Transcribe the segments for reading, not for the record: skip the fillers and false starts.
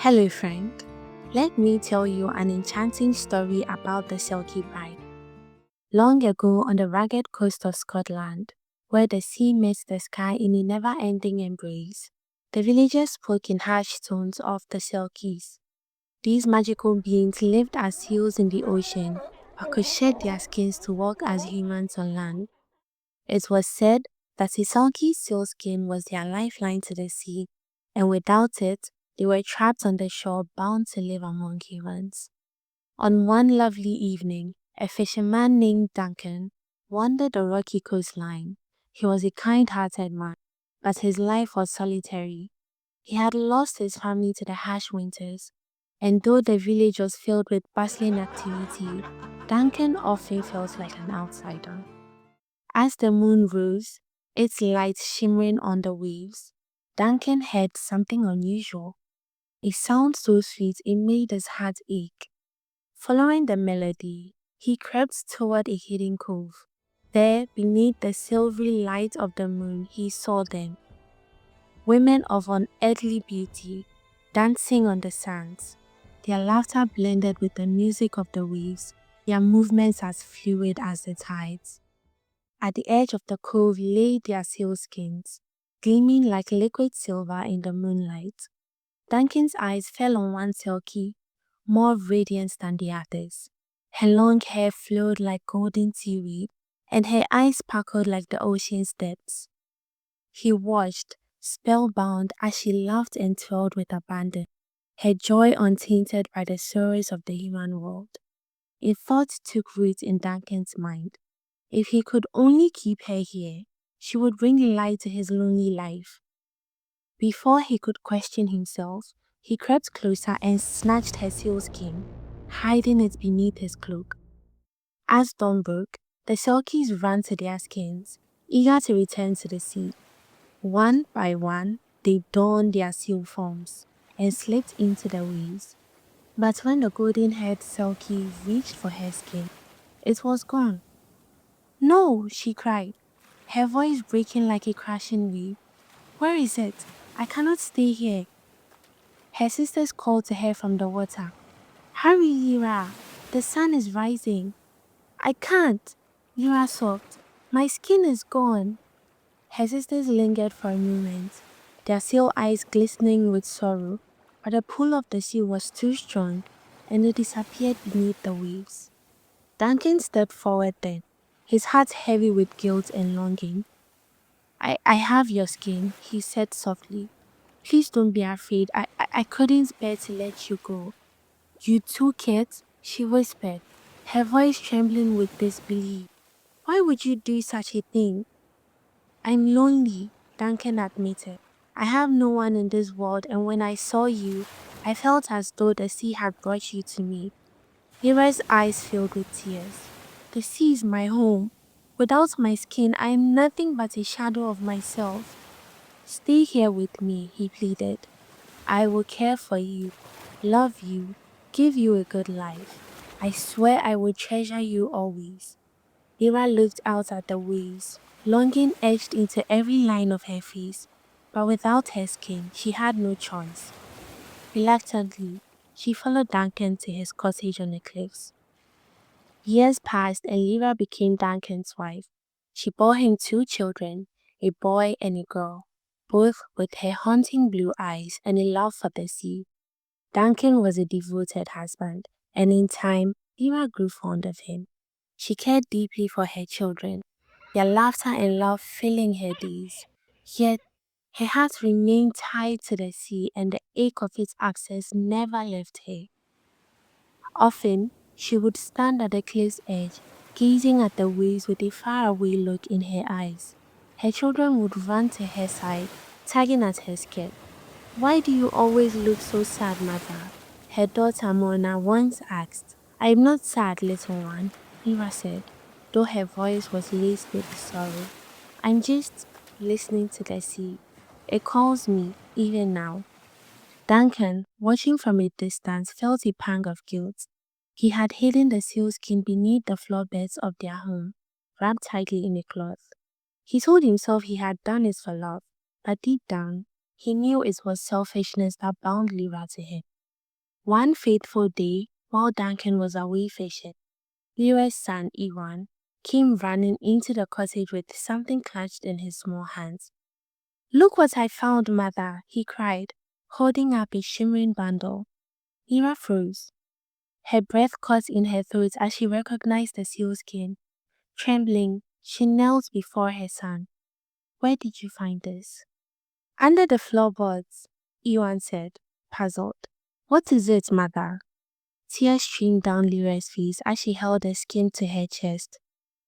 Hello, friend. Let me tell you an enchanting story about the Selkie bride. Long ago, on the rugged coast of Scotland, where the sea meets the sky in a never-ending embrace, the villagers spoke in harsh tones of the Selkies. These magical beings lived as seals in the ocean, but could shed their skins to walk as humans on land. It was said that a Selkie seal skin was their lifeline to the sea, and without it, they were trapped on the shore bound to live among humans. On one lovely evening, a fisherman named Duncan wandered the rocky coastline. He was a kind-hearted man, but his life was solitary. He had lost his family to the harsh winters, and though the village was filled with bustling activity, Duncan often felt like an outsider. As the moon rose, its light shimmering on the waves, Duncan heard something unusual, a sound so sweet it made his heart ache. Following the melody, he crept toward a hidden cove. There, beneath the silvery light of the moon, he saw them, women of unearthly beauty, dancing on the sands. Their laughter blended with the music of the waves, their movements as fluid as the tides. At the edge of the cove lay their sealskins, gleaming like liquid silver in the moonlight. Duncan's eyes fell on one Selkie, more radiant than the others. Her long hair flowed like golden seaweed, and her eyes sparkled like the ocean's depths. He watched, spellbound, as she laughed and twirled with abandon, her joy untainted by the sorrows of the human world. A thought took root in Duncan's mind. If he could only keep her here, she would bring light to his lonely life. Before he could question himself, he crept closer and snatched her sealskin, hiding it beneath his cloak. As dawn broke, the Selkies ran to their skins, eager to return to the sea. One by one, they donned their seal forms and slipped into the waves. But when the golden-haired Selkie reached for her skin, it was gone. "No!" she cried, her voice breaking like a crashing wave. "Where is it? I cannot stay here." Her sisters called to her from the water. "Hurry, Lyra! The sun is rising." "I can't," Lyra sobbed. "My skin is gone." Her sisters lingered for a moment, their seal eyes glistening with sorrow, but the pull of the sea was too strong, and they disappeared beneath the waves. Duncan stepped forward then, his heart heavy with guilt and longing. I have your skin," he said softly. "Please don't be afraid. I couldn't bear to let you go." "You took it?" she whispered, her voice trembling with disbelief. "Why would you do such a thing?" "I'm lonely," Duncan admitted. "I have no one in this world, and when I saw you, I felt as though the sea had brought you to me." Lyra's eyes filled with tears. "The sea is my home. Without my skin, I am nothing but a shadow of myself." "Stay here with me," he pleaded. "I will care for you, love you, give you a good life. I swear I will treasure you always." Lyra looked out at the waves, longing etched into every line of her face, but without her skin, she had no choice. Reluctantly, she followed Duncan to his cottage on the cliffs. Years passed and Lyra became Duncan's wife. She bore him two children, a boy and a girl, both with her haunting blue eyes and a love for the sea. Duncan was a devoted husband, and in time, Lyra grew fond of him. She cared deeply for her children, their laughter and love filling her days. Yet, her heart remained tied to the sea, and the ache of its access never left her. Often, she would stand at the cliff's edge, gazing at the waves with a faraway look in her eyes. Her children would run to her side, tugging at her skirt. "Why do you always look so sad, mother?" her daughter Mona once asked. "I'm not sad, little one," Lyra said, though her voice was laced with sorrow. "I'm just listening to the sea. It calls me, even now." Duncan, watching from a distance, felt a pang of guilt. He had hidden the sealskin beneath the floorboards of their home, wrapped tightly in a cloth. He told himself he had done it for love, but deep down, he knew it was selfishness that bound Lyra to him. One fateful day, while Duncan was away fishing, Lyra's son, Iwan, came running into the cottage with something clutched in his small hands. "Look what I found, mother," he cried, holding up a shimmering bundle. Lyra froze. Her breath caught in her throat as she recognized the sealskin. Trembling, she knelt before her son. "Where did you find this?" "Under the floorboards," Iwan said, puzzled. "What is it, mother?" Tears streamed down Lyra's face as she held the skin to her chest.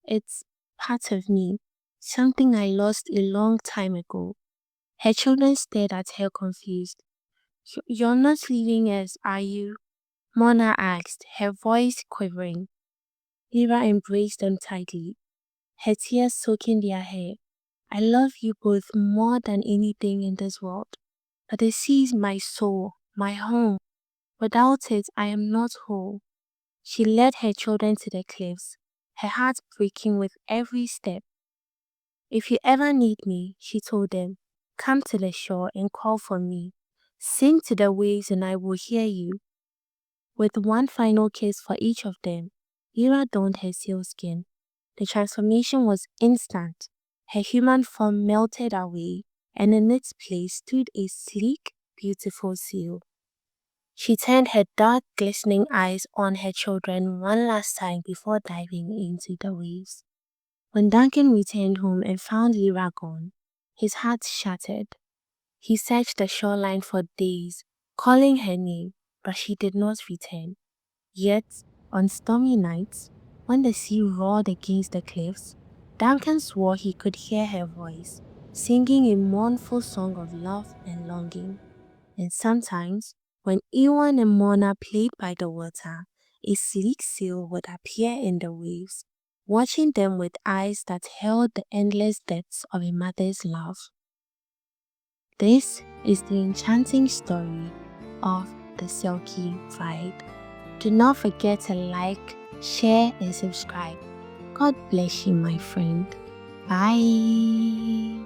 "It's part of me, something I lost a long time ago." Her children stared at her confused. "You're not leaving us, are you?" Mona asked, her voice quivering. Lyra embraced them tightly, her tears soaking their hair. "I love you both more than anything in this world. But the sea is my soul, my home. Without it, I am not whole." She led her children to the cliffs, her heart breaking with every step. "If you ever need me," she told them, "come to the shore and call for me. Sing to the waves and I will hear you." With one final kiss for each of them, Lyra donned her sealskin. The transformation was instant. Her human form melted away, and in its place stood a sleek, beautiful seal. She turned her dark, glistening eyes on her children one last time before diving into the waves. When Duncan returned home and found Lyra gone, his heart shattered. He searched the shoreline for days, calling her name, but she did not return. Yet, on stormy nights, when the sea roared against the cliffs, Duncan swore he could hear her voice, singing a mournful song of love and longing. And sometimes, when Ewan and Mona played by the water, a sleek seal would appear in the waves, watching them with eyes that held the endless depths of a mother's love. This is the enchanting story of the Selkie Bride. Do not forget to like, share, and subscribe. God bless you, my friend. Bye.